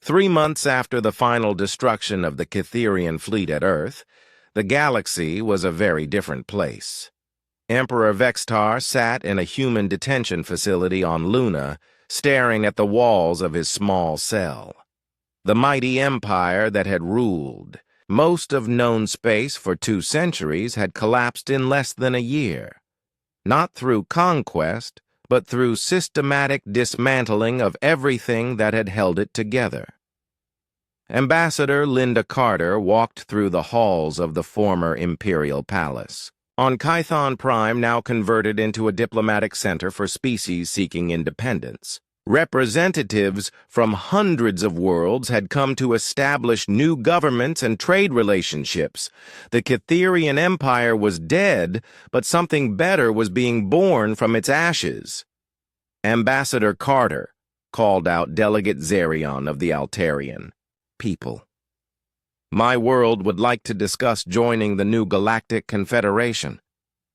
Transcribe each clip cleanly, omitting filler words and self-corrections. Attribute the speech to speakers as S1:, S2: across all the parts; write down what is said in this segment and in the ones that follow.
S1: 3 months after the final destruction of the Cytherian fleet at Earth, the galaxy was a very different place. Emperor Vextar sat in a human detention facility on Luna, staring at the walls of his small cell. The mighty empire that had ruled most of known space for 2 centuries had collapsed in less than a year, not through conquest, but through systematic dismantling of everything that had held it together. Ambassador Linda Carter walked through the halls of the former Imperial Palace, on Kython Prime, now converted into a diplomatic center for species seeking independence. Representatives from hundreds of worlds had come to establish new governments and trade relationships. The Cytherian Empire was dead, but something better was being born from its ashes. Ambassador Carter called out Delegate Zerion of the Altarian people. My world would like to discuss joining the new Galactic Confederation.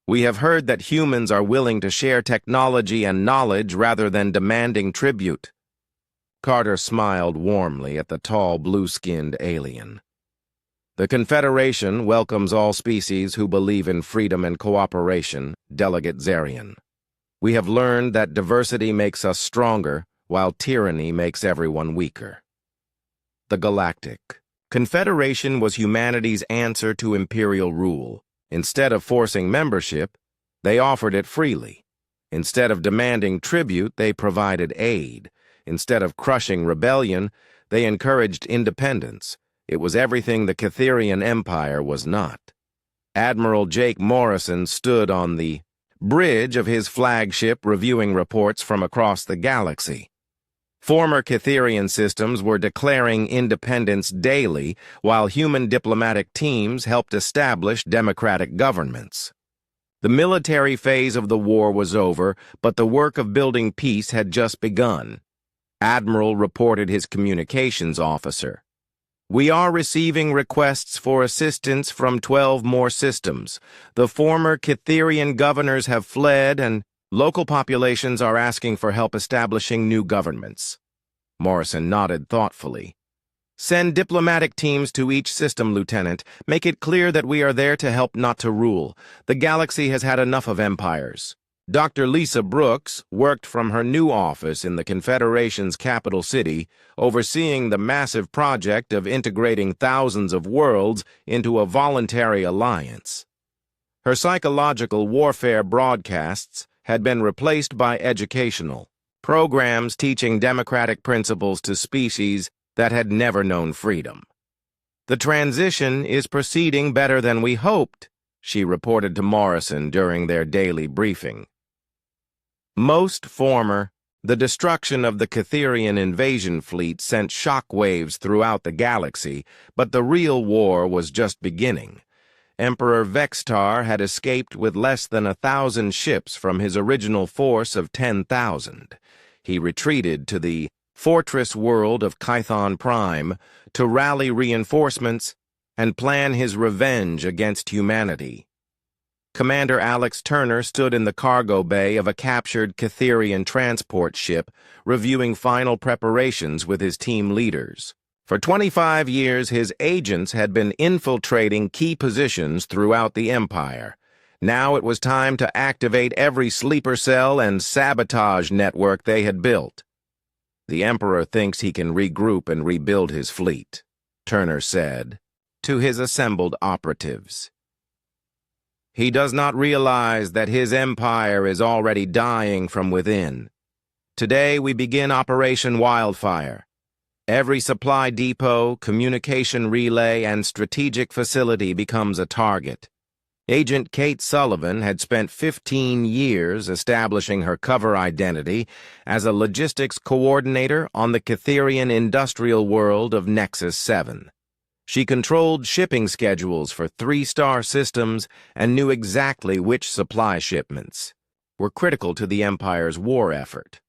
S1: We have heard that humans are willing to share technology and knowledge rather than demanding tribute. Carter smiled warmly at the tall, blue-skinned alien. The Confederation welcomes all species who believe in freedom and cooperation, Delegate Zerion. We have learned that diversity makes us stronger, while tyranny makes everyone weaker. The Galactic Confederation was humanity's answer to imperial rule. Instead of forcing membership, they offered it freely. Instead of demanding tribute, they provided aid. Instead of crushing rebellion, they encouraged independence. It was everything the Cytherian Empire was not. Admiral Jake Morrison stood on the bridge of his flagship reviewing reports from across the galaxy. Former Cytherian systems were declaring independence daily, while human diplomatic teams helped establish democratic governments. The military phase of the war was over, but the work of building peace had just begun. Admiral reported his communications officer. We are receiving requests for assistance from 12 more systems. The former Cytherian governors have fled, and local populations are asking for help establishing new governments. Morrison nodded thoughtfully. Send diplomatic teams to each system, Lieutenant. Make it clear that we are there to help, not to rule. The galaxy has had enough of empires. Dr. Lisa Brooks worked from her new office in the Confederation's capital city, overseeing the massive project of integrating thousands of worlds into a voluntary alliance. Her psychological warfare broadcasts had been replaced by educational programs teaching democratic principles to species that had never known freedom. The transition is proceeding better than we hoped, she reported to Morrison during their daily briefing. The destruction of the Cytherian invasion fleet sent shockwaves throughout the galaxy, but the real war was just beginning. Emperor Vextar had escaped with less than 1,000 ships from his original force of 10,000. He retreated to the fortress world of Kython Prime to rally reinforcements and plan his revenge against humanity. Commander Alex Turner stood in the cargo bay of a captured Cytherian transport ship, reviewing final preparations with his team leaders. For 25 years, his agents had been infiltrating key positions throughout the Empire. Now it was time to activate every sleeper cell and sabotage network they had built. The Emperor thinks he can regroup and rebuild his fleet, Turner said to his assembled operatives. He does not realize that his empire is already dying from within. Today we begin Operation Wildfire. Every supply depot, communication relay, and strategic facility becomes a target. Agent Kate Sullivan had spent 15 years establishing her cover identity as a logistics coordinator on the Cytherian industrial world of Nexus 7. She controlled shipping schedules for 3-star systems and knew exactly which supply shipments were critical to the Empire's war effort.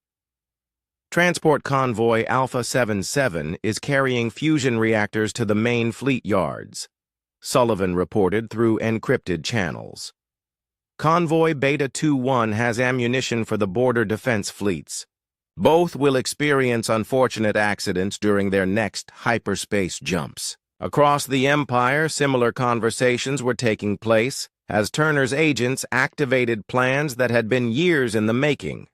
S1: Transport convoy Alpha 77 is carrying fusion reactors to the main fleet yards, Sullivan reported through encrypted channels. Convoy Beta 21 has ammunition for the border defense fleets. Both will experience unfortunate accidents during their next hyperspace jumps. Across the Empire, similar conversations were taking place as Turner's agents activated plans that had been years in the making.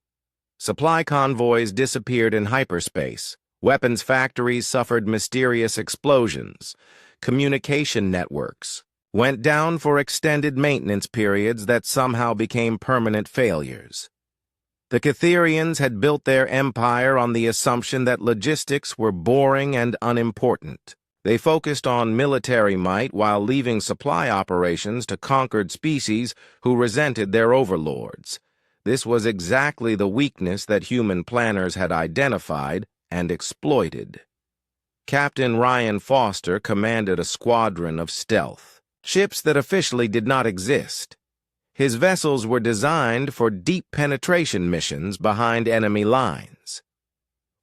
S1: Supply convoys disappeared in hyperspace. Weapons factories suffered mysterious explosions. Communication networks went down for extended maintenance periods that somehow became permanent failures. The Catherians had built their empire on the assumption that logistics were boring and unimportant. They focused on military might while leaving supply operations to conquered species who resented their overlords. This was exactly the weakness that human planners had identified and exploited. Captain Ryan Foster commanded a squadron of stealth ships that officially did not exist. His vessels were designed for deep penetration missions behind enemy lines.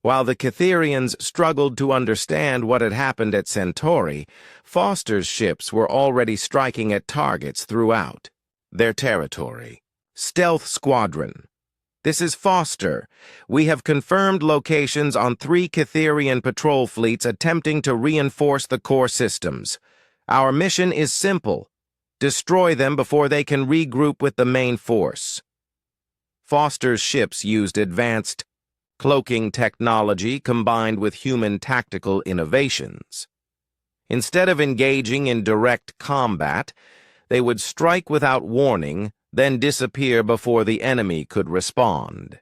S1: While the Catherians struggled to understand what had happened at Centauri, Foster's ships were already striking at targets throughout their territory. Stealth Squadron. This is Foster. We have confirmed locations on 3 Catherian patrol fleets attempting to reinforce the core systems. Our mission is simple. Destroy them before they can regroup with the main force. Foster's ships used advanced cloaking technology combined with human tactical innovations. Instead of engaging in direct combat, they would strike without warning, then disappear before the enemy could respond.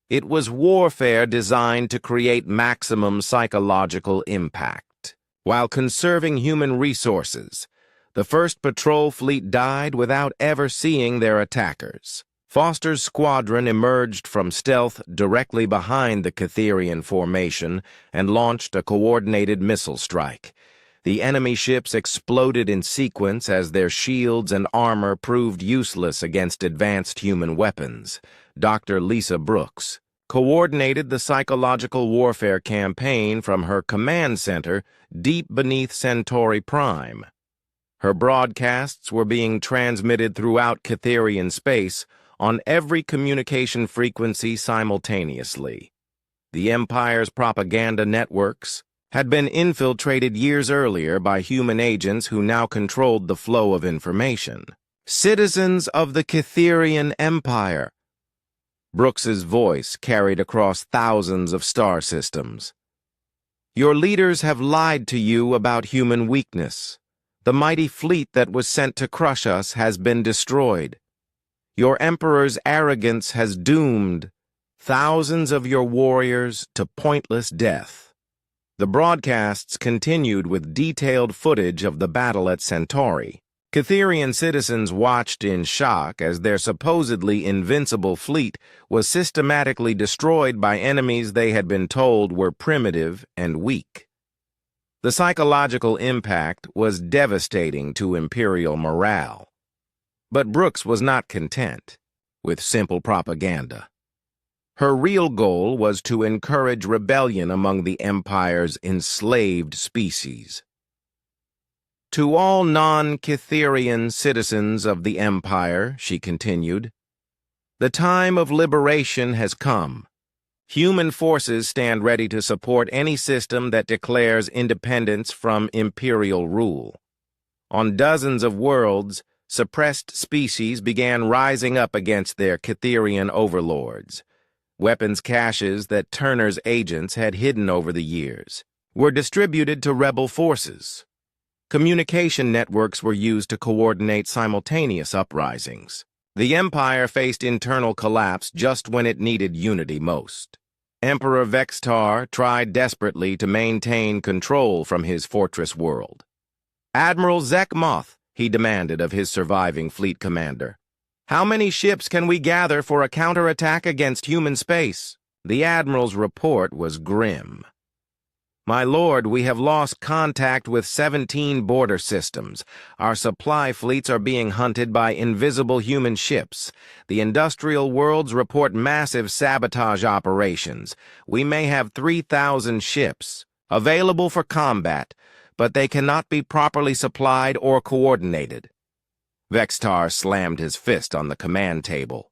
S1: It was warfare designed to create maximum psychological impact. While conserving human resources, the first patrol fleet died without ever seeing their attackers. Foster's squadron emerged from stealth directly behind the Catherian formation and launched a coordinated missile strike. The enemy ships exploded in sequence as their shields and armor proved useless against advanced human weapons. Dr. Lisa Brooks coordinated the psychological warfare campaign from her command center deep beneath Centauri Prime. Her broadcasts were being transmitted throughout Catherian space on every communication frequency simultaneously. The Empire's propaganda networks had been infiltrated years earlier by human agents who now controlled the flow of information. Citizens of the Catherian Empire. Brooks's voice carried across thousands of star systems. Your leaders have lied to you about human weakness. The mighty fleet that was sent to crush us has been destroyed. Your emperor's arrogance has doomed thousands of your warriors to pointless death. The broadcasts continued with detailed footage of the battle at Centauri. Catherian citizens watched in shock as their supposedly invincible fleet was systematically destroyed by enemies they had been told were primitive and weak. The psychological impact was devastating to Imperial morale. But Brooks was not content with simple propaganda. Her real goal was to encourage rebellion among the Empire's enslaved species. To all non-Catherian citizens of the Empire, she continued, the time of liberation has come. Human forces stand ready to support any system that declares independence from Imperial rule. On dozens of worlds, suppressed species began rising up against their Catherian overlords. Weapons caches that Turner's agents had hidden over the years were distributed to rebel forces. Communication networks were used to coordinate simultaneous uprisings. The Empire faced internal collapse just when it needed unity most. Emperor Vextar tried desperately to maintain control from his fortress world. Admiral Zekmoth, he demanded of his surviving fleet commander. How many ships can we gather for a counterattack against human space? The Admiral's report was grim. My lord, we have lost contact with 17 border systems. Our supply fleets are being hunted by invisible human ships. The industrial worlds report massive sabotage operations. We may have 3,000 ships available for combat, but they cannot be properly supplied or coordinated. Vextar slammed his fist on the command table.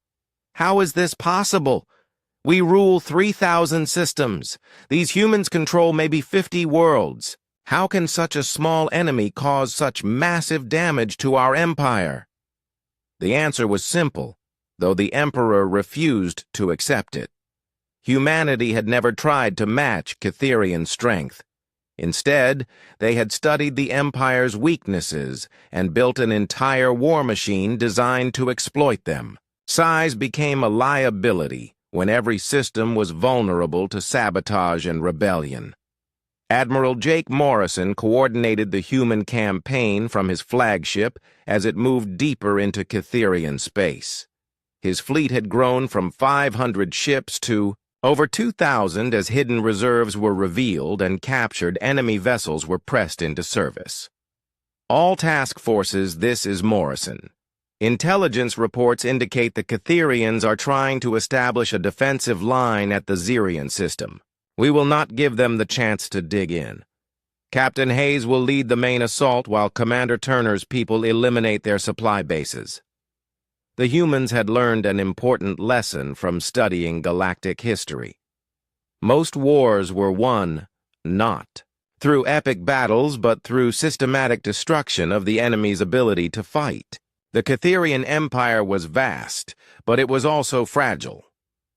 S1: How is this possible? We rule 3,000 systems. These humans control maybe 50 worlds. How can such a small enemy cause such massive damage to our empire? The answer was simple, though the Emperor refused to accept it. Humanity had never tried to match Catherian strength. Instead, they had studied the Empire's weaknesses and built an entire war machine designed to exploit them. Size became a liability when every system was vulnerable to sabotage and rebellion. Admiral Jake Morrison coordinated the human campaign from his flagship as it moved deeper into Catherian space. His fleet had grown from 500 ships to over 2,000 as hidden reserves were revealed and captured enemy vessels were pressed into service. All task forces, this is Morrison. Intelligence reports indicate the Catherians are trying to establish a defensive line at the Zirian system. We will not give them the chance to dig in. Captain Hayes will lead the main assault while Commander Turner's people eliminate their supply bases. The humans had learned an important lesson from studying galactic history. Most wars were won, not through epic battles, but through systematic destruction of the enemy's ability to fight. The Catherian Empire was vast, but it was also fragile.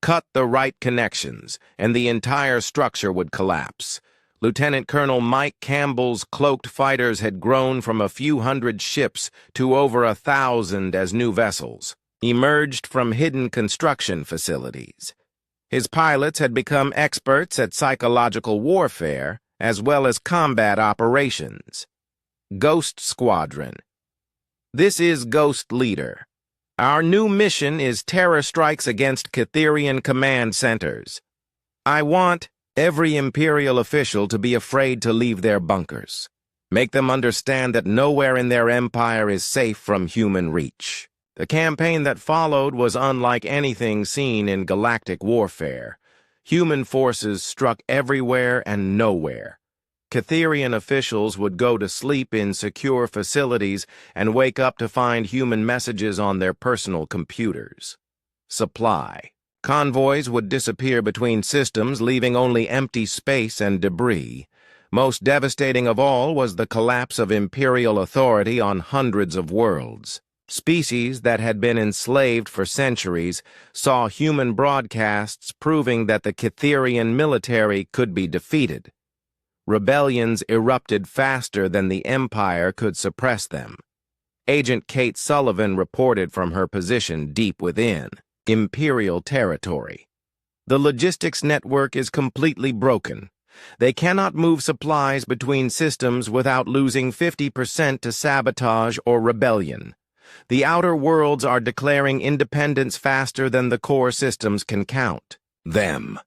S1: Cut the right connections, and the entire structure would collapse. Lieutenant Colonel Mike Campbell's cloaked fighters had grown from a few hundred ships to over 1,000 as new vessels emerged from hidden construction facilities. His pilots had become experts at psychological warfare as well as combat operations. Ghost Squadron. This is Ghost Leader. Our new mission is terror strikes against Catherian command centers. I want every Imperial official to be afraid to leave their bunkers. Make them understand that nowhere in their empire is safe from human reach. The campaign that followed was unlike anything seen in galactic warfare. Human forces struck everywhere and nowhere. Catherian officials would go to sleep in secure facilities and wake up to find human messages on their personal computers. Supply. Convoys would disappear between systems, leaving only empty space and debris. Most devastating of all was the collapse of Imperial authority on hundreds of worlds. Species that had been enslaved for centuries saw human broadcasts proving that the Catherian military could be defeated. Rebellions erupted faster than the Empire could suppress them. Agent Kate Sullivan reported from her position deep within Imperial territory. The logistics network is completely broken. They cannot move supplies between systems without losing 50% to sabotage or rebellion. The outer worlds are declaring independence faster than the core systems can count them.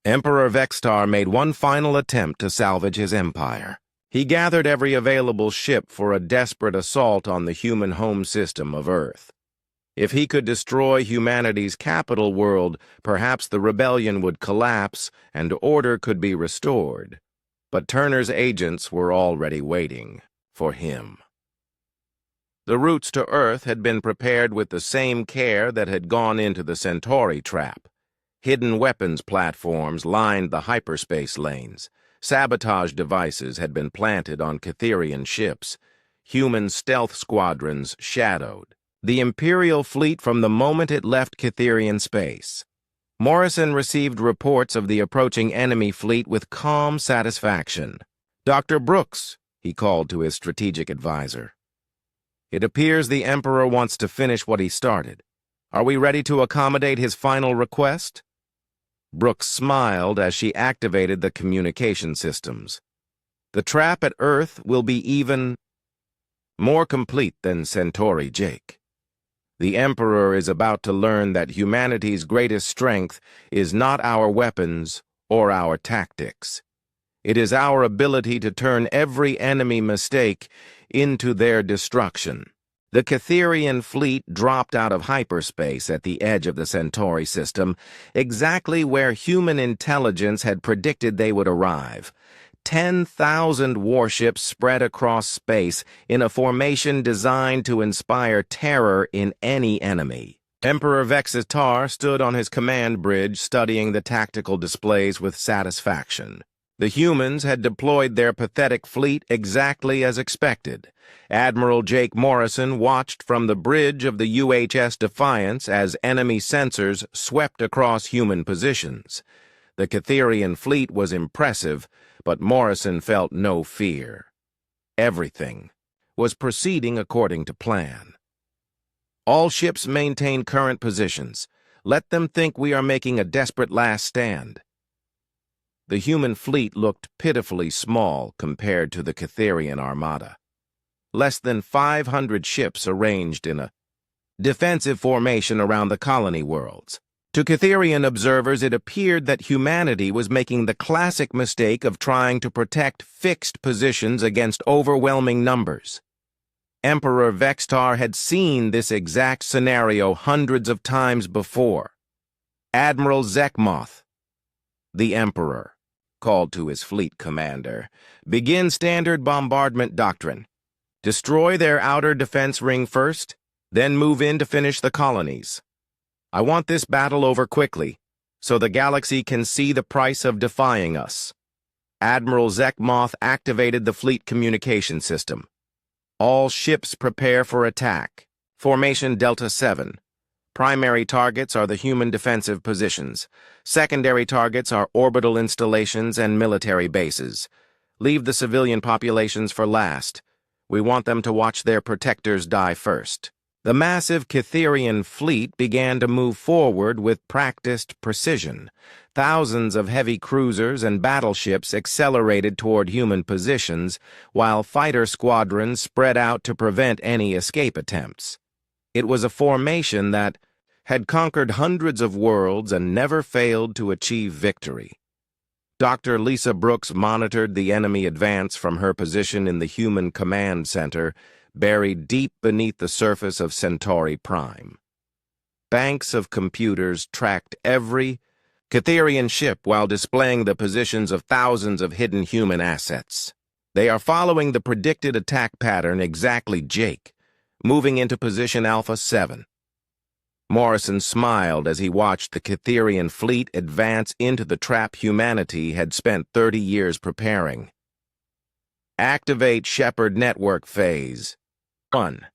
S1: Emperor Vextar made one final attempt to salvage his empire. He gathered every available ship for a desperate assault on the human home system of Earth. If he could destroy humanity's capital world, perhaps the rebellion would collapse and order could be restored. But Turner's agents were already waiting for him. The routes to Earth had been prepared with the same care that had gone into the Centauri trap. Hidden weapons platforms lined the hyperspace lanes. Sabotage devices had been planted on Catherian ships. Human stealth squadrons shadowed the Imperial fleet from the moment it left Catherian space. Morrison received reports of the approaching enemy fleet with calm satisfaction. "Dr. Brooks," he called to his strategic advisor. "It appears the Emperor wants to finish what he started. Are we ready to accommodate his final request?" Brooks smiled as she activated the communication systems. "The trap at Earth will be even more complete than Centauri Jake. The Emperor is about to learn that humanity's greatest strength is not our weapons or our tactics. It is our ability to turn every enemy mistake into their destruction." The Catherian fleet dropped out of hyperspace at the edge of the Centauri system, exactly where human intelligence had predicted they would arrive. 10,000 warships spread across space in a formation designed to inspire terror in any enemy. Emperor Vexitar stood on his command bridge studying the tactical displays with satisfaction. The humans had deployed their pathetic fleet exactly as expected. Admiral Jake Morrison watched from the bridge of the UHS Defiance as enemy sensors swept across human positions. The Catherian fleet was impressive, but Morrison felt no fear. Everything was proceeding according to plan. All ships maintain current positions. Let them think we are making a desperate last stand. The human fleet looked pitifully small compared to the Catherian armada. Less than 500 ships arranged in a defensive formation around the colony worlds. To Catherian observers, it appeared that humanity was making the classic mistake of trying to protect fixed positions against overwhelming numbers. Emperor Vexitar had seen this exact scenario hundreds of times before. Admiral Zekmoth, the Emperor, called to his fleet commander, "Begin standard bombardment doctrine. Destroy their outer defense ring first, then move in to finish the colonies. I want this battle over quickly, so the galaxy can see the price of defying us." Admiral Zekmoth activated the fleet communication system. All ships prepare for attack. Formation Delta 7. Primary targets are the human defensive positions. Secondary targets are orbital installations and military bases. Leave the civilian populations for last. We want them to watch their protectors die first. The massive Catherian fleet began to move forward with practiced precision. Thousands of heavy cruisers and battleships accelerated toward human positions, while fighter squadrons spread out to prevent any escape attempts. It was a formation that had conquered hundreds of worlds and never failed to achieve victory. Dr. Lisa Brooks monitored the enemy advance from her position in the human command center, buried deep beneath the surface of Centauri Prime. Banks of computers tracked every Catherian ship while displaying the positions of thousands of hidden human assets. They are following the predicted attack pattern exactly, Jake, moving into position Alpha 7. Morrison smiled as he watched the Catherian fleet advance into the trap humanity had spent 30 years preparing. Activate Shepard Network Phase 1.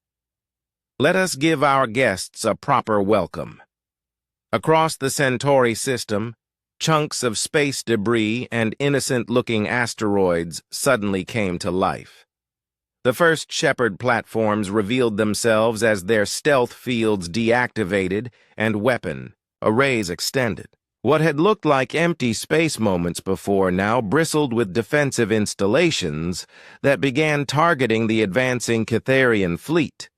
S1: Let us give our guests a proper welcome. Across the Centauri system, chunks of space debris and innocent-looking asteroids suddenly came to life. The first Shepard platforms revealed themselves as their stealth fields deactivated and weapon arrays extended. What had looked like empty space moments before now bristled with defensive installations that began targeting the advancing Catherian fleet.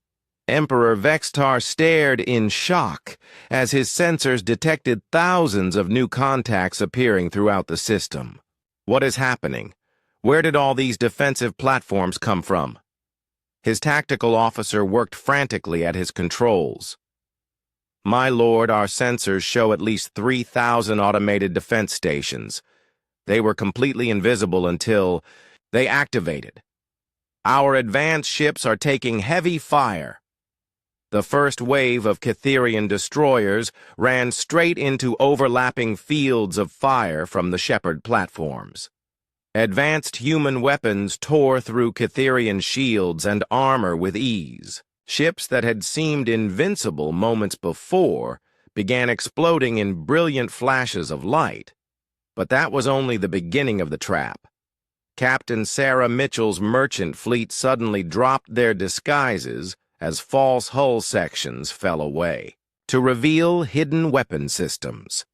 S1: Emperor Vexitar stared in shock as his sensors detected thousands of new contacts appearing throughout the system. What is happening? Where did all these defensive platforms come from? His tactical officer worked frantically at his controls. My lord, our sensors show at least 3,000 automated defense stations. They were completely invisible until they activated. Our advanced ships are taking heavy fire. The first wave of Catherian destroyers ran straight into overlapping fields of fire from the Shepard platforms. Advanced human weapons tore through Catherian shields and armor with ease. Ships that had seemed invincible moments before began exploding in brilliant flashes of light. But that was only the beginning of the trap. Captain Sarah Mitchell's merchant fleet suddenly dropped their disguises as false hull sections fell away, to reveal hidden weapon systems.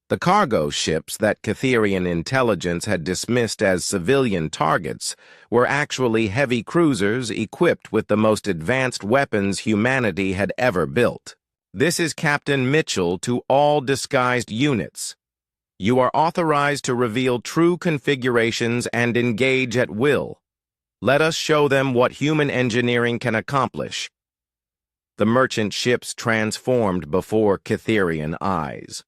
S1: The cargo ships that Catherian intelligence had dismissed as civilian targets were actually heavy cruisers equipped with the most advanced weapons humanity had ever built. This is Captain Mitchell to all disguised units. You are authorized to reveal true configurations and engage at will. Let us show them what human engineering can accomplish. The merchant ships transformed before Catherian eyes.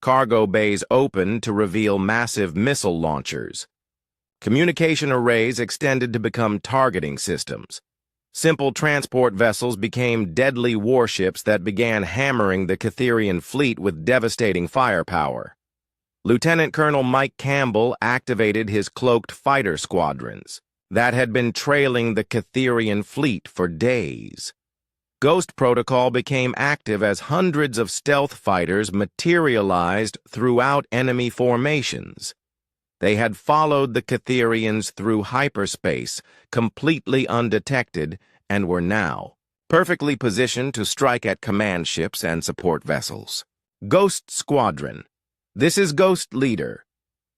S1: Cargo bays opened to reveal massive missile launchers. Communication arrays extended to become targeting systems. Simple transport vessels became deadly warships that began hammering the Catherian fleet with devastating firepower. Lieutenant Colonel Mike Campbell activated his cloaked fighter squadrons that had been trailing the Catherian fleet for days. Ghost Protocol became active as hundreds of stealth fighters materialized throughout enemy formations. They had followed the Catherians through hyperspace, completely undetected, and were now perfectly positioned to strike at command ships and support vessels. Ghost Squadron. This is Ghost Leader.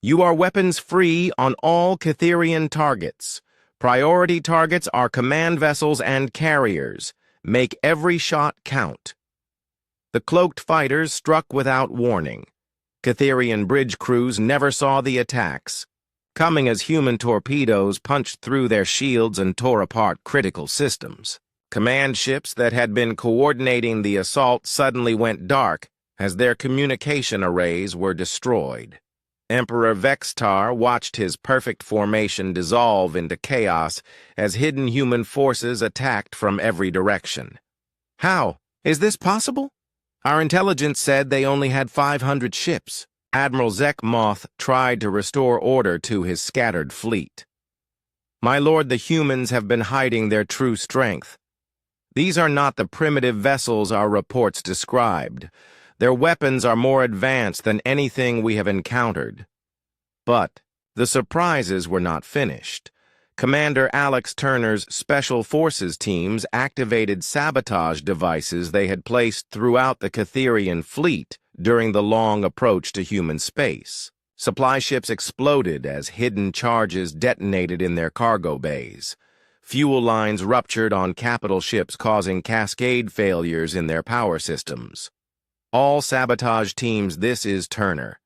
S1: You are weapons-free on all Catherian targets. Priority targets are command vessels and carriers. Make every shot count. The cloaked fighters struck without warning. Catherian bridge crews never saw the attacks. Coming as human torpedoes punched through their shields and tore apart critical systems. Command ships that had been coordinating the assault suddenly went dark as their communication arrays were destroyed. Emperor Vextar watched his perfect formation dissolve into chaos as hidden human forces attacked from every direction. How? Is this possible? Our intelligence said they only had 500 ships. Admiral Zekmoth tried to restore order to his scattered fleet. My lord, the humans have been hiding their true strength. These are not the primitive vessels our reports described. Their weapons are more advanced than anything we have encountered. But the surprises were not finished. Commander Alex Turner's Special Forces teams activated sabotage devices they had placed throughout the Catherian fleet during the long approach to human space. Supply ships exploded as hidden charges detonated in their cargo bays. Fuel lines ruptured on capital ships, causing cascade failures in their power systems. All sabotage teams, this is Turner.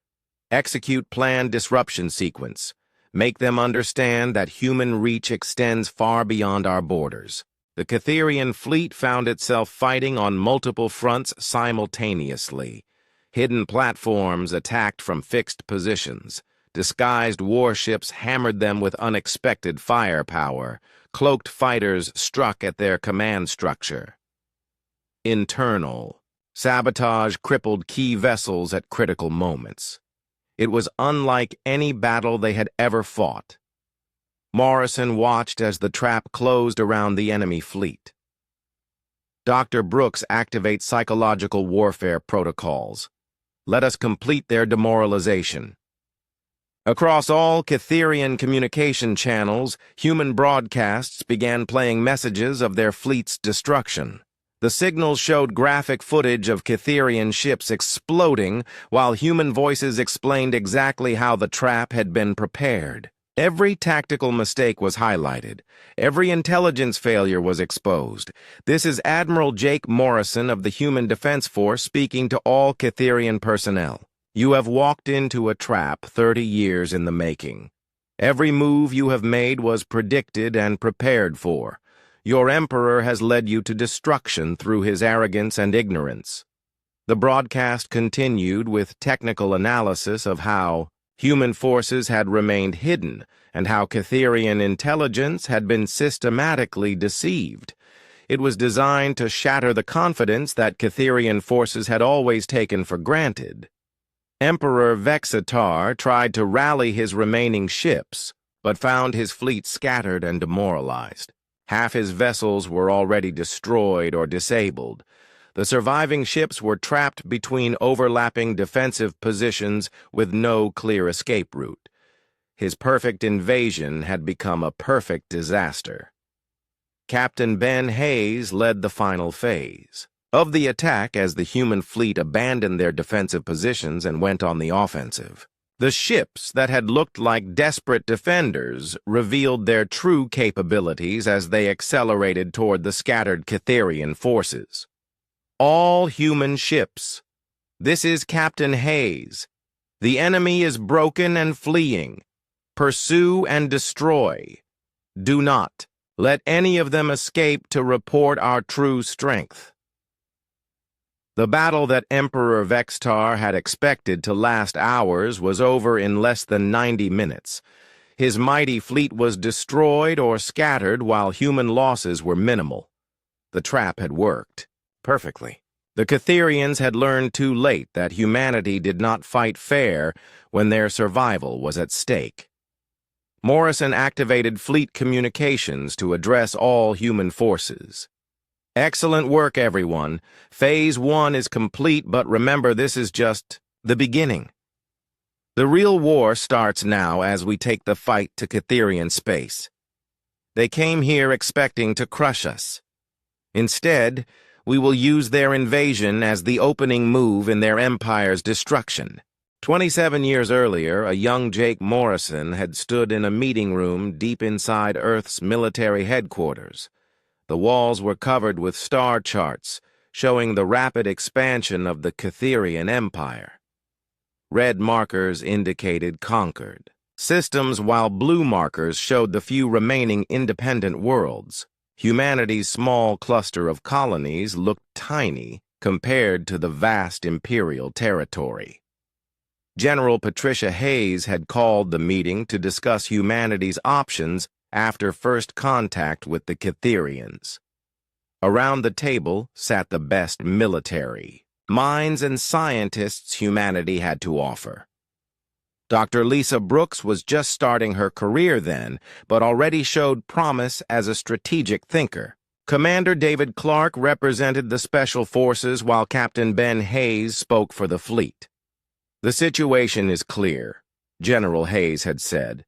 S1: Execute planned disruption sequence. Make them understand that human reach extends far beyond our borders. The Catherian fleet found itself fighting on multiple fronts simultaneously. Hidden platforms attacked from fixed positions. Disguised warships hammered them with unexpected firepower. Cloaked fighters struck at their command structure. Internal. Sabotage crippled key vessels at critical moments. It was unlike any battle they had ever fought. Morrison watched as the trap closed around the enemy fleet. Dr. Brooks activates psychological warfare protocols. Let us complete their demoralization. Across all Catherian communication channels, human broadcasts began playing messages of their fleet's destruction. The signals showed graphic footage of Catherian ships exploding, while human voices explained exactly how the trap had been prepared. Every tactical mistake was highlighted. Every intelligence failure was exposed. This is Admiral Jake Morrison of the Human Defense Force speaking to all Catherian personnel. You have walked into a trap 30 years in the making. Every move you have made was predicted and prepared for. Your emperor has led you to destruction through his arrogance and ignorance. The broadcast continued with technical analysis of how human forces had remained hidden and how Catherian intelligence had been systematically deceived. It was designed to shatter the confidence that Catherian forces had always taken for granted. Emperor Vexitar tried to rally his remaining ships, but found his fleet scattered and demoralized. Half his vessels were already destroyed or disabled. The surviving ships were trapped between overlapping defensive positions with no clear escape route. His perfect invasion had become a perfect disaster. Captain Ben Hayes led the final phase of the attack as the human fleet abandoned their defensive positions and went on the offensive. The ships that had looked like desperate defenders revealed their true capabilities as they accelerated toward the scattered Catherian forces. All human ships. This is Captain Hayes. The enemy is broken and fleeing. Pursue and destroy. Do not let any of them escape to report our true strength. The battle that Emperor Vextar had expected to last hours was over in less than 90 minutes. His mighty fleet was destroyed or scattered while human losses were minimal. The trap had worked perfectly. The Catherians had learned too late that humanity did not fight fair when their survival was at stake. Morrison activated fleet communications to address all human forces. Excellent work, everyone. Phase 1 is complete, but remember, this is just the beginning. The real war starts now as we take the fight to Catherian space. They came here expecting to crush us. Instead, we will use their invasion as the opening move in their empire's destruction. 27 years earlier, a young Jake Morrison had stood in a meeting room deep inside Earth's military headquarters. The walls were covered with star charts showing the rapid expansion of the Catherian Empire. Red markers indicated conquered systems, while blue markers showed the few remaining independent worlds. Humanity's small cluster of colonies looked tiny compared to the vast imperial territory. General Patricia Hayes had called the meeting to discuss humanity's options after first contact with the Catherians. Around the table sat the best military, minds, and scientists humanity had to offer. Dr. Lisa Brooks was just starting her career then, but already showed promise as a strategic thinker. Commander David Clark represented the Special Forces while Captain Ben Hayes spoke for the fleet. The situation is clear, General Hayes had said.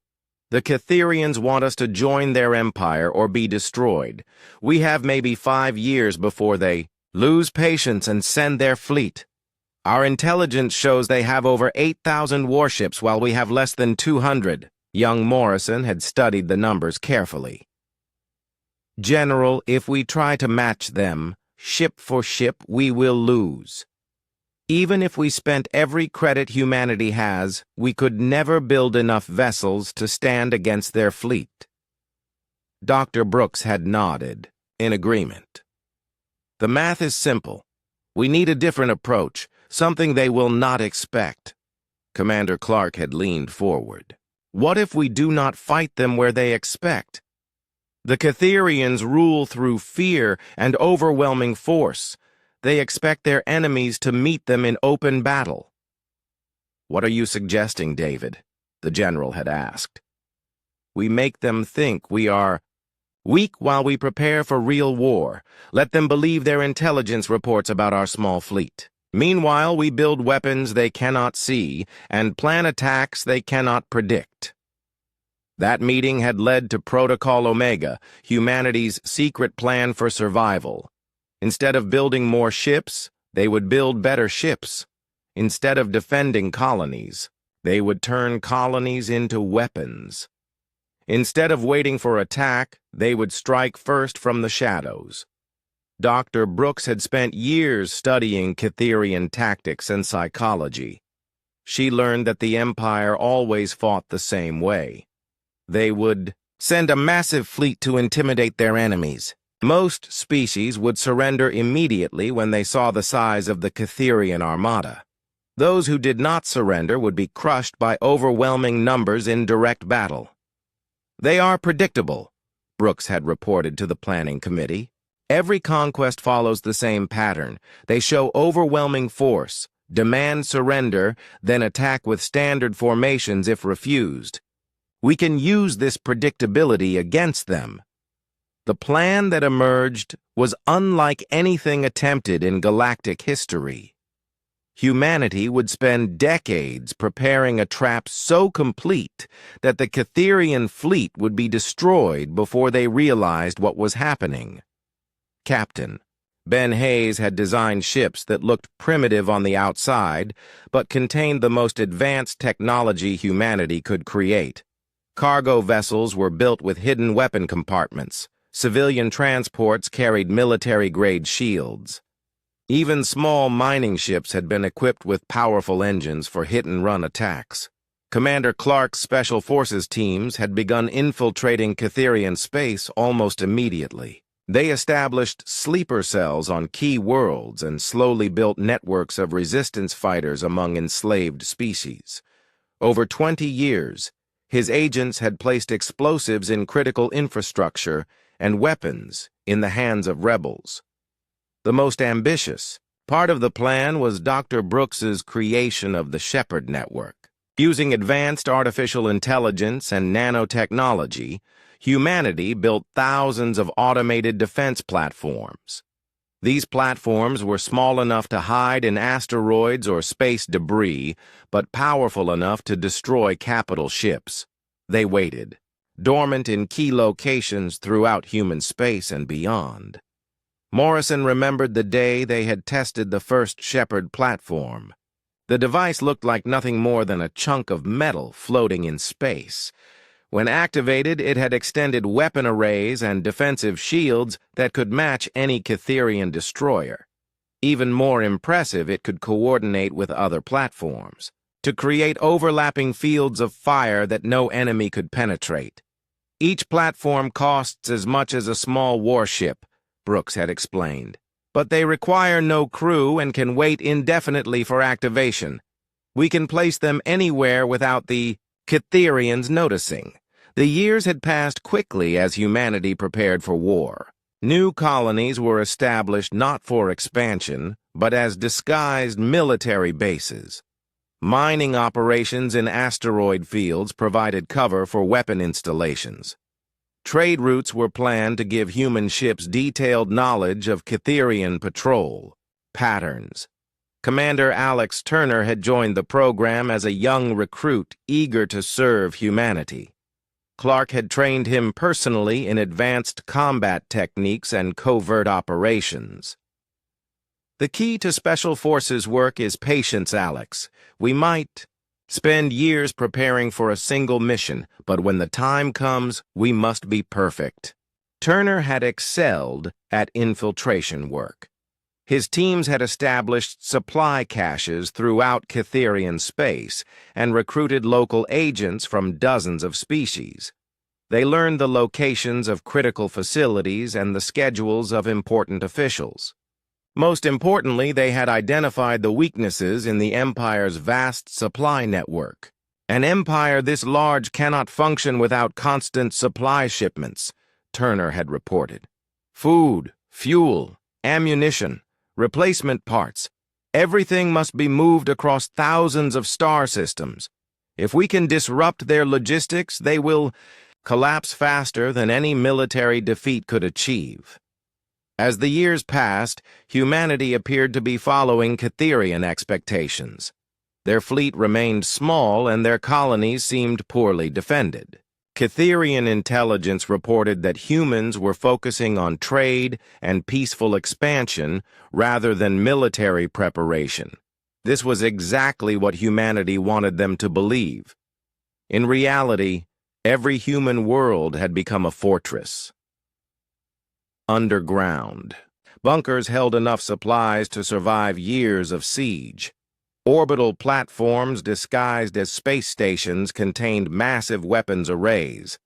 S1: The Catherians want us to join their empire or be destroyed. We have maybe 5 years before they lose patience and send their fleet. Our intelligence shows they have over 8,000 warships while we have less than 200. Young Morrison had studied the numbers carefully. General, if we try to match them, ship for ship, we will lose. Even if we spent every credit humanity has, we could never build enough vessels to stand against their fleet. Dr. Brooks had nodded, in agreement. The math is simple. We need a different approach, something they will not expect. Commander Clark had leaned forward. What if we do not fight them where they expect? The Catherians rule through fear and overwhelming force. They expect their enemies to meet them in open battle. What are you suggesting, David? The general had asked. We make them think we are weak while we prepare for real war. Let them believe their intelligence reports about our small fleet. Meanwhile, we build weapons they cannot see and plan attacks they cannot predict. That meeting had led to Protocol Omega, humanity's secret plan for survival. Instead of building more ships, they would build better ships. Instead of defending colonies, they would turn colonies into weapons. Instead of waiting for attack, they would strike first from the shadows. Dr. Brooks had spent years studying Catherian tactics and psychology. She learned that the Empire always fought the same way. They would send a massive fleet to intimidate their enemies. Most species would surrender immediately when they saw the size of the Catherian armada. Those who did not surrender would be crushed by overwhelming numbers in direct battle. They are predictable, Brooks had reported to the planning committee. Every conquest follows the same pattern. They show overwhelming force, demand surrender, then attack with standard formations if refused. We can use this predictability against them. The plan that emerged was unlike anything attempted in galactic history. Humanity would spend decades preparing a trap so complete that the Catherian fleet would be destroyed before they realized what was happening. Captain Ben Hayes had designed ships that looked primitive on the outside, but contained the most advanced technology humanity could create. Cargo vessels were built with hidden weapon compartments. Civilian transports carried military-grade shields. Even small mining ships had been equipped with powerful engines for hit-and-run attacks. Commander Clark's Special Forces teams had begun infiltrating Catherian space almost immediately. They established sleeper cells on key worlds and slowly built networks of resistance fighters among enslaved species. Over 20 years, His agents had placed explosives in critical infrastructure and weapons in the hands of rebels. The most ambitious part of the plan was Dr. Brooks's creation of the Shepherd Network. Using advanced artificial intelligence and nanotechnology, humanity built thousands of automated defense platforms. These platforms were small enough to hide in asteroids or space debris, but powerful enough to destroy capital ships. They waited, dormant in key locations throughout human space and beyond. Morrison remembered the day they had tested the first Shepherd platform. The device looked like nothing more than a chunk of metal floating in space. When activated, it had extended weapon arrays and defensive shields that could match any Catherian destroyer. Even more impressive, it could coordinate with other platforms to create overlapping fields of fire that no enemy could penetrate. Each platform costs as much as a small warship, Brooks had explained, but they require no crew and can wait indefinitely for activation. We can place them anywhere without the Catherians noticing. The years had passed quickly as humanity prepared for war. New colonies were established not for expansion, but as disguised military bases. Mining operations in asteroid fields provided cover for weapon installations. Trade routes were planned to give human ships detailed knowledge of Catherian patrol patterns. Commander Alex Turner had joined the program as a young recruit eager to serve humanity. Clark had trained him personally in advanced combat techniques and covert operations. The key to Special Forces work is patience, Alex. We might spend years preparing for a single mission, but when the time comes, we must be perfect. Turner had excelled at infiltration work. His teams had established supply caches throughout Catherian space and recruited local agents from dozens of species. They learned the locations of critical facilities and the schedules of important officials. Most importantly, they had identified the weaknesses in the Empire's vast supply network. An empire this large cannot function without constant supply shipments, Turner had reported. Food, fuel, ammunition, replacement parts. Everything must be moved across thousands of star systems. If we can disrupt their logistics, they will collapse faster than any military defeat could achieve. As the years passed, humanity appeared to be following Catherian expectations. Their fleet remained small and their colonies seemed poorly defended. Catherian intelligence reported that humans were focusing on trade and peaceful expansion rather than military preparation. This was exactly what humanity wanted them to believe. In reality, every human world had become a fortress. Underground. Bunkers held enough supplies to survive years of siege. Orbital platforms disguised as space stations contained massive weapons arrays.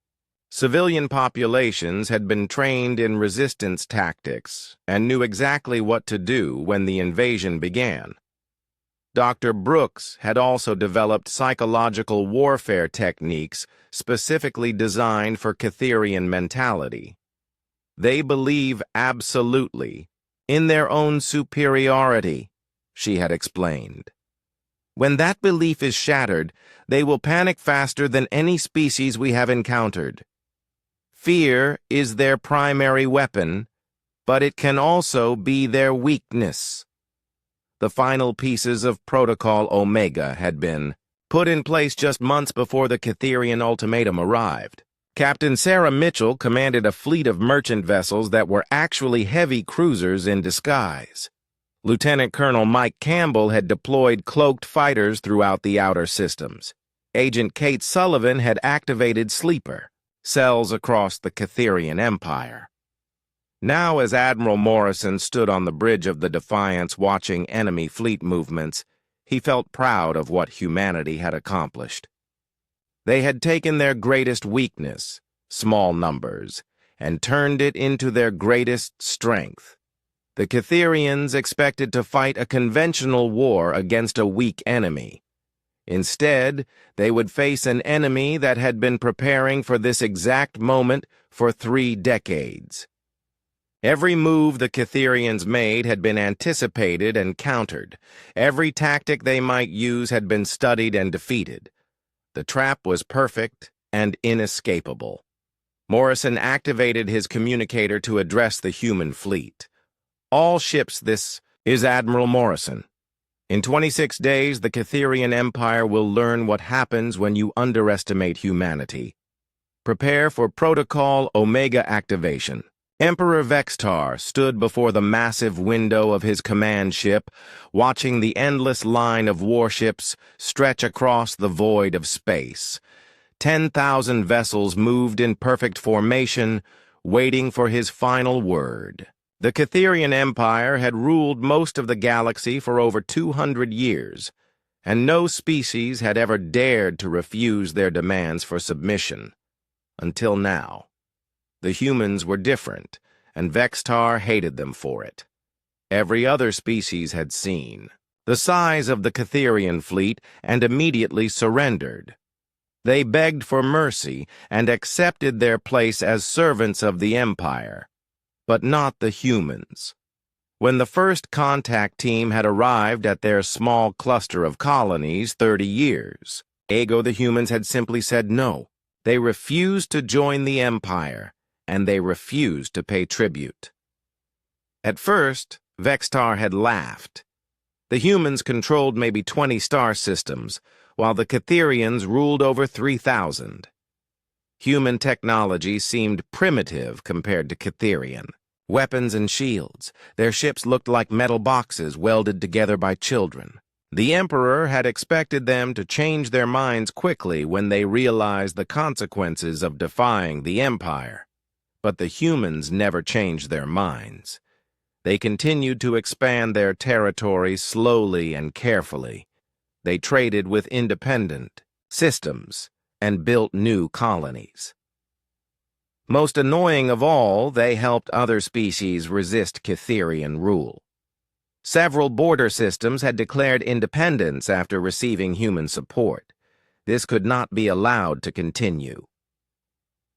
S1: Civilian populations had been trained in resistance tactics and knew exactly what to do when the invasion began. Dr. Brooks had also developed psychological warfare techniques specifically designed for Catherian mentality. They believe absolutely in their own superiority, she had explained. When that belief is shattered, they will panic faster than any species we have encountered. Fear is their primary weapon, but it can also be their weakness. The final pieces of Protocol Omega had been put in place just months before the Catherian ultimatum arrived. Captain Sarah Mitchell commanded a fleet of merchant vessels that were actually heavy cruisers in disguise. Lieutenant Colonel Mike Campbell had deployed cloaked fighters throughout the outer systems. Agent Kate Sullivan had activated sleeper cells across the Catherian Empire. Now, as Admiral Morrison stood on the bridge of the Defiance watching enemy fleet movements, he felt proud of what humanity had accomplished. They had taken their greatest weakness, small numbers, and turned it into their greatest strength. The Catherians expected to fight a conventional war against a weak enemy. Instead, they would face an enemy that had been preparing for this exact moment for 3 decades. Every move the Catherians made had been anticipated and countered. Every tactic they might use had been studied and defeated. The trap was perfect and inescapable. Morrison activated his communicator to address the human fleet. All ships, this is Admiral Morrison. In 26 days, the Catherian Empire will learn what happens when you underestimate humanity. Prepare for Protocol Omega activation. Emperor Vextar stood before the massive window of his command ship, watching the endless line of warships stretch across the void of space. 10,000 vessels moved in perfect formation, waiting for his final word. The Catherian Empire had ruled most of the galaxy for over 200 years, and no species had ever dared to refuse their demands for submission. Until now. The humans were different, and Vextar hated them for it. Every other species had seen the size of the Catherian fleet and immediately surrendered. They begged for mercy and accepted their place as servants of the Empire. But not the humans. When the first contact team had arrived at their small cluster of colonies 30 years ago, the humans had simply said no. They refused to join the Empire, and they refused to pay tribute. At first, Vextar had laughed. The humans controlled maybe 20 star systems, while the Catherians ruled over 3,000. Human technology seemed primitive compared to Catherian. Weapons and shields, their ships looked like metal boxes welded together by children. The Emperor had expected them to change their minds quickly when they realized the consequences of defying the Empire. But the humans never changed their minds. They continued to expand their territory slowly and carefully. They traded with independent systems and built new colonies. Most annoying of all, they helped other species resist Catherian rule. Several border systems had declared independence after receiving human support. This could not be allowed to continue.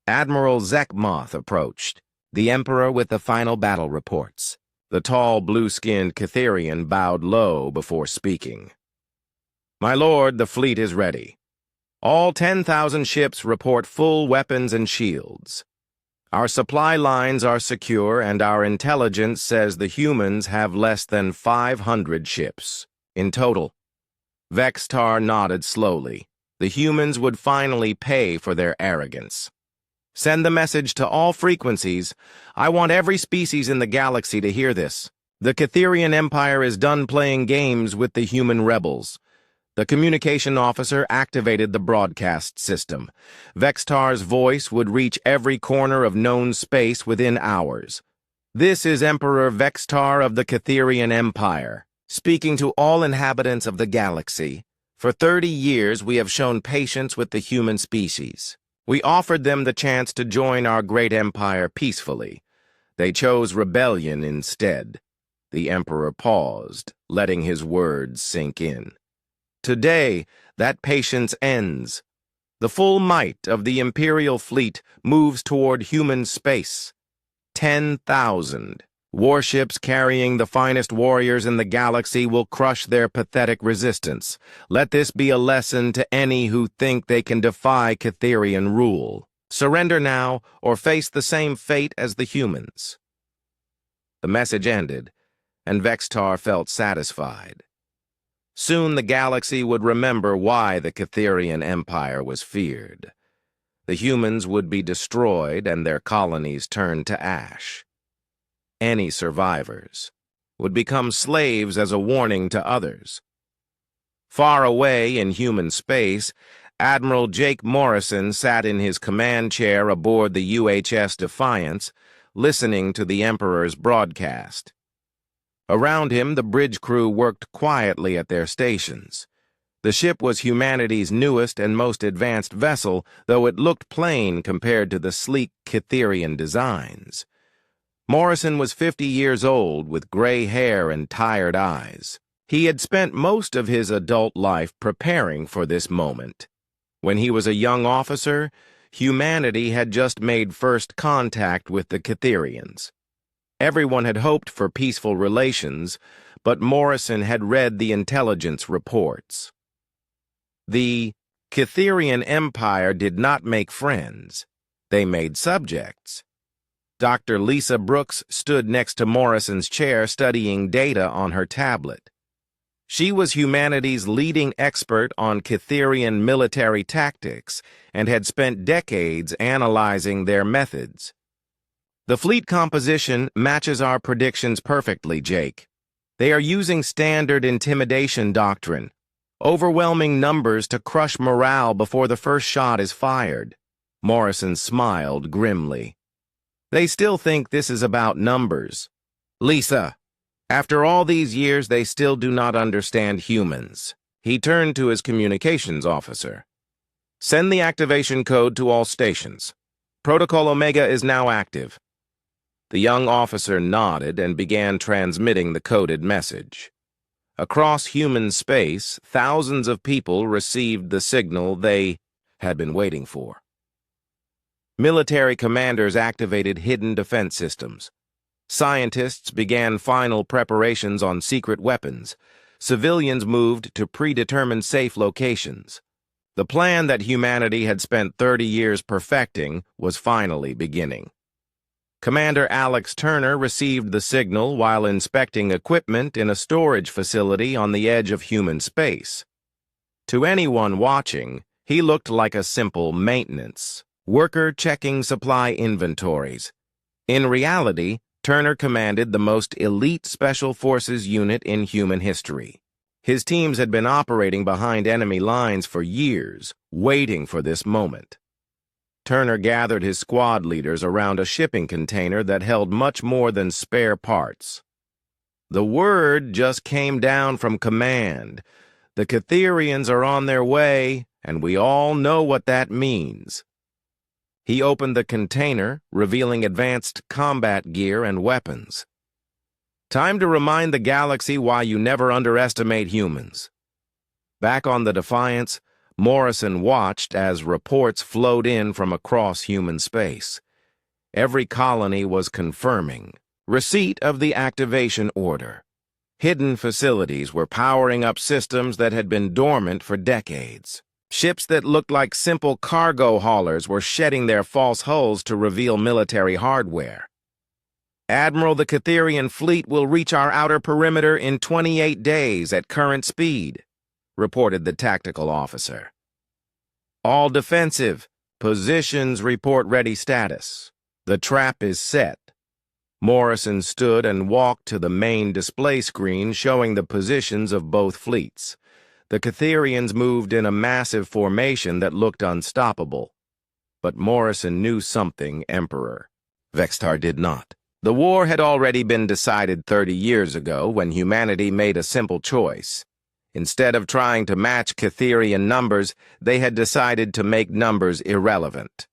S1: Admiral Zekmoth approached, the Emperor with the final battle reports. The tall, blue-skinned Catherian bowed low before speaking. "My lord, the fleet is ready. All 10,000 ships report full weapons and shields. Our supply lines are secure, and our intelligence says the humans have less than 500 ships in total." Vextar nodded slowly. The humans would finally pay for their arrogance. "Send the message to all frequencies. I want every species in the galaxy to hear this. The Catherian Empire is done playing games with the human rebels." The communication officer activated the broadcast system. Vextar's voice would reach every corner of known space within hours. "This is Emperor Vextar of the Catherian Empire, speaking to all inhabitants of the galaxy. For 30 years we have shown patience with the human species. We offered them the chance to join our great empire peacefully. They chose rebellion instead." The Emperor paused, letting his words sink in. "Today, that patience ends. The full might of the Imperial fleet moves toward human space. 10,000 warships carrying the finest warriors in the galaxy will crush their pathetic resistance. Let this be a lesson to any who think they can defy Catherian rule. Surrender now, or face the same fate as the humans." The message ended, and Vextar felt satisfied. Soon the galaxy would remember why the Catherian Empire was feared. The humans would be destroyed and their colonies turned to ash. Any survivors would become slaves as a warning to others. Far away in human space, Admiral Jake Morrison sat in his command chair aboard the UHS Defiance, listening to the Emperor's broadcast. Around him, the bridge crew worked quietly at their stations. The ship was humanity's newest and most advanced vessel, though it looked plain compared to the sleek Catherian designs. Morrison was 50 years old, with gray hair and tired eyes. He had spent most of his adult life preparing for this moment. When he was a young officer, humanity had just made first contact with the Catherians. Everyone had hoped for peaceful relations, but Morrison had read the intelligence reports. The Catherian Empire did not make friends. They made subjects. Dr. Lisa Brooks stood next to Morrison's chair studying data on her tablet. She was humanity's leading expert on Catherian military tactics and had spent decades analyzing their methods. The fleet composition matches our predictions perfectly, Jake. They are using standard intimidation doctrine, overwhelming numbers to crush morale before the first shot is fired. Morrison smiled grimly. They still think this is about numbers. Lisa, after all these years, they still do not understand humans. He turned to his communications officer. Send the activation code to all stations. Protocol Omega is now active. The young officer nodded and began transmitting the coded message. Across human space, thousands of people received the signal they had been waiting for. Military commanders activated hidden defense systems. Scientists began final preparations on secret weapons. Civilians moved to predetermined safe locations. The plan that humanity had spent 30 years perfecting was finally beginning. Commander Alex Turner received the signal while inspecting equipment in a storage facility on the edge of human space. To anyone watching, he looked like a simple maintenance worker checking supply inventories. In reality, Turner commanded the most elite Special Forces unit in human history. His teams had been operating behind enemy lines for years, waiting for this moment. Turner gathered his squad leaders around a shipping container that held much more than spare parts. The word just came down from command. The Catherians are on their way, and we all know what that means. He opened the container, revealing advanced combat gear and weapons. Time to remind the galaxy why you never underestimate humans. Back on the Defiance, Morrison watched as reports flowed in from across human space. Every colony was confirming receipt of the activation order. Hidden facilities were powering up systems that had been dormant for decades. Ships that looked like simple cargo haulers were shedding their false hulls to reveal military hardware. Admiral, the Catherian fleet will reach our outer perimeter in 28 days at current speed, reported the tactical officer. All defensive. Positions report ready status. The trap is set. Morrison stood and walked to the main display screen showing the positions of both fleets. The Catherians moved in a massive formation that looked unstoppable. But Morrison knew something, Emperor. Vextar did not. The war had already been decided 30 years ago when humanity made a simple choice. Instead of trying to match Catherian numbers, they had decided to make numbers irrelevant.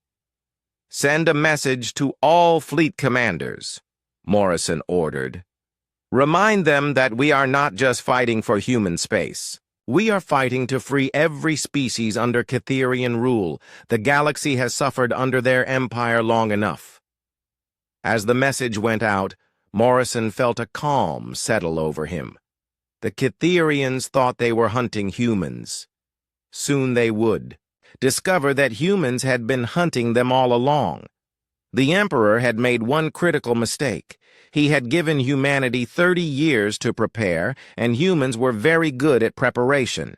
S1: Send a message to all fleet commanders, Morrison ordered. Remind them that we are not just fighting for human space. We are fighting to free every species under Catherian rule. The galaxy has suffered under their empire long enough. As the message went out, Morrison felt a calm settle over him. The Catherians thought they were hunting humans. Soon they would discover that humans had been hunting them all along. The Emperor had made one critical mistake. He had given humanity 30 years to prepare, and humans were very good at preparation.